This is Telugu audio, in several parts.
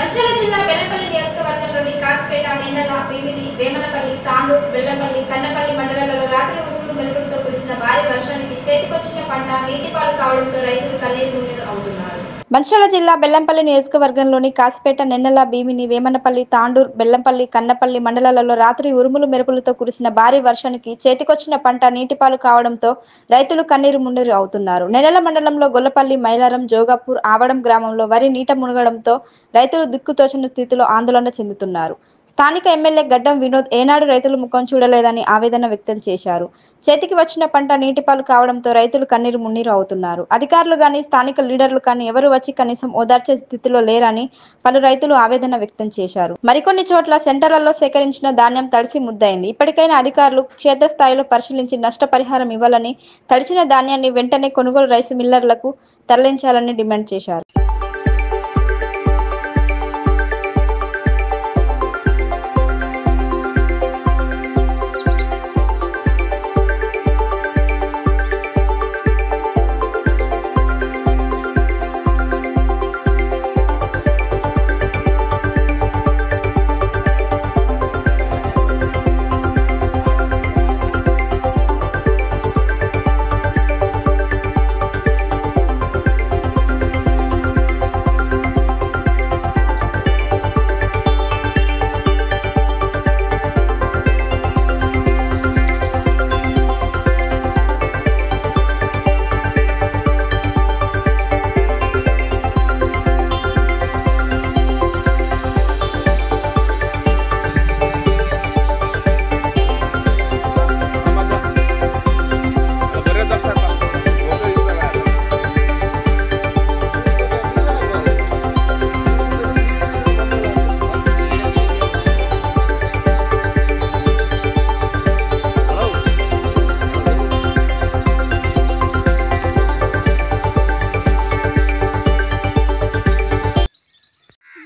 మంచిర్యాల జిల్లా బెల్లంపల్లి నియోజకవర్గంలోని కాస్పేట, నిన్నెల, భీమిలి, వేమనపల్లి, తాండూరు, బెల్లంపల్లి, కన్నపల్లి మండలాలలో రాత్రి ఉరుములు మెరుపులతో కురిసిన భారీ వర్షానికి చేతికొచ్చిన పంట నీటిపాలు కావడంతో రైతులు కన్నీరు అవుతున్నారు. మంచిర్యాల జిల్లా బెల్లంపల్లి నియోజకవర్గంలోని కాస్పేట, నిన్నెల, భీమిని, వేమనపల్లి, తాండూరు, బెల్లంపల్లి, కన్నపల్లి మండలాలలో రాత్రి ఉరుములు మెరుపులతో కురిసిన భారీ వర్షానికి చేతికొచ్చిన పంట నీటిపాలు కావడంతో రైతులు కన్నీరు అవుతున్నారు. నిన్నెల మండలంలో గొల్లపల్లి, మైలారం, జోగాపూర్, ఆవడం గ్రామంలో వరి నీట మునగడంతో రైతులు దిక్కుతోచని స్థితిలో ఆందోళన చెందుతున్నారు. స్థానిక ఎమ్మెల్యే గడ్డం వినోద్ ఏనాడు రైతులు ముఖం చూడలేదని ఆవేదన వ్యక్తం చేశారు. చేతికి వచ్చిన పంట నీటిపాలు కావడంతో రైతులు కన్నీరు అవుతున్నారు. అధికారులు గాని, స్థానిక లీడర్లు కానీ ఎవరు వచ్చి కనీసం ఓదార్చే స్థితిలో లేరని పలు రైతులు ఆవేదన వ్యక్తం చేశారు. మరికొన్ని చోట్ల సెంటర్లలో సేకరించిన ధాన్యం తడిసి ముద్దయింది. ఇప్పటికైనా అధికారులు క్షేత్రస్థాయిలో పరిశీలించి నష్టపరిహారం ఇవ్వాలని, తడిచిన ధాన్యాన్ని వెంటనే కొనుగోలు రైస్ మిల్లర్లకు తరలించాలని డిమాండ్ చేశారు.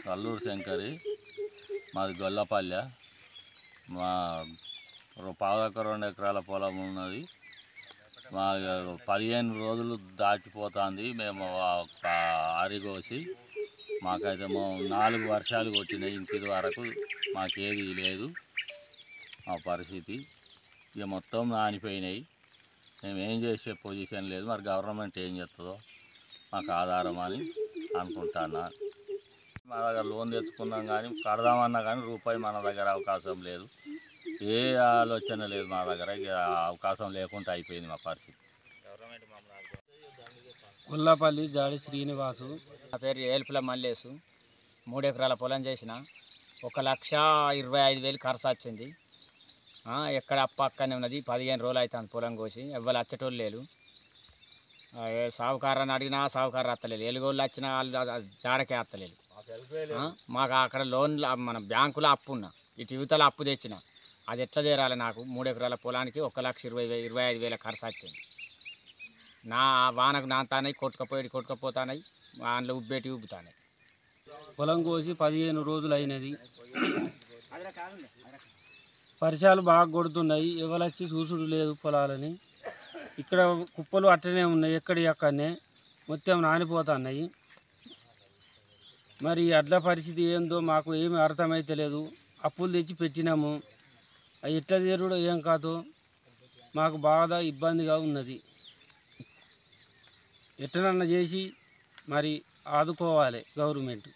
కల్లూరు శంకరి, మాది గొల్లపల్లె. మా 2 ఎకరాల పొలం ఉన్నది. మా 15 రోజులు దాటిపోతుంది. మేము ఆరిగోసి మాకైతే 4 వర్షాలు కొట్టినాయి. ఇంకిది వరకు మాకేది లేదు. మా పరిస్థితి ఇక మొత్తం నానిపోయినాయి. మేము ఏం చేసే పొజిషన్ లేదు. మరి గవర్నమెంట్ ఏం చేస్తుందో మాకు ఆధారం అని అనుకుంటున్నా. మా దగ్గర లోన్ తెచ్చుకున్నాం కానీ కడదామన్నా కానీ రూపాయి మన దగ్గర అవకాశం లేదు. ఏ ఆలోచన లేదు మా దగ్గర. అవకాశం లేకుండా అయిపోయింది మా పరిస్థితి. గొల్లపల్లి జాడి శ్రీనివాసు. నా పేరు ఏల్పుల మల్లేసు. 3 ఎకరాల పొలం చేసిన 1,25,000 ఖర్చు వచ్చింది. ఎక్కడ అక్కనే ఉన్నది. 15 రోజులు అవుతుంది పొలం కోసి. ఎవ్వరు వచ్చేటోళ్ళు లేరు. సావుకారాన్ని అడిగినా సావుకారు అత్తలేదు. ఎలుగోళ్ళు వచ్చినా వాళ్ళు జాడకే అత్తలేదు. మాకు అక్కడ లోన్లు మన బ్యాంకులో అప్పు ఉన్నా, ఇటు యువతల అప్పు తెచ్చిన. అది ఎట్లా తీరాలి? నాకు 3 ఎకరాల పొలానికి 1,25,000 ఖర్చు వచ్చింది. నా వానకు నాతానై కొట్టుకపోతానై అందులో ఉబ్బేటి ఉబ్బుతానై. పొలం కోసి 15 రోజులు అయినది. వర్షాలు బాగా కొడుతున్నాయి. ఎవరు వచ్చి చూసుడు లేదు పొలాలని. ఇక్కడ కుప్పలు అట్టనే ఉన్నాయి. ఎక్కడనే మొత్తం నానిపోతున్నాయి. మరి అట్లా పరిస్థితి ఏందో మాకు ఏమి అర్థమైతే లేదు. అప్పులు తెచ్చి పెట్టినాము. అవి ఎట్లా తీరుడో ఏం కాదో మాకు బాగా ఇబ్బందిగా ఉన్నది. ఎట్లనన్నా చేసి మరి ఆదుకోవాలి గవర్నమెంట్.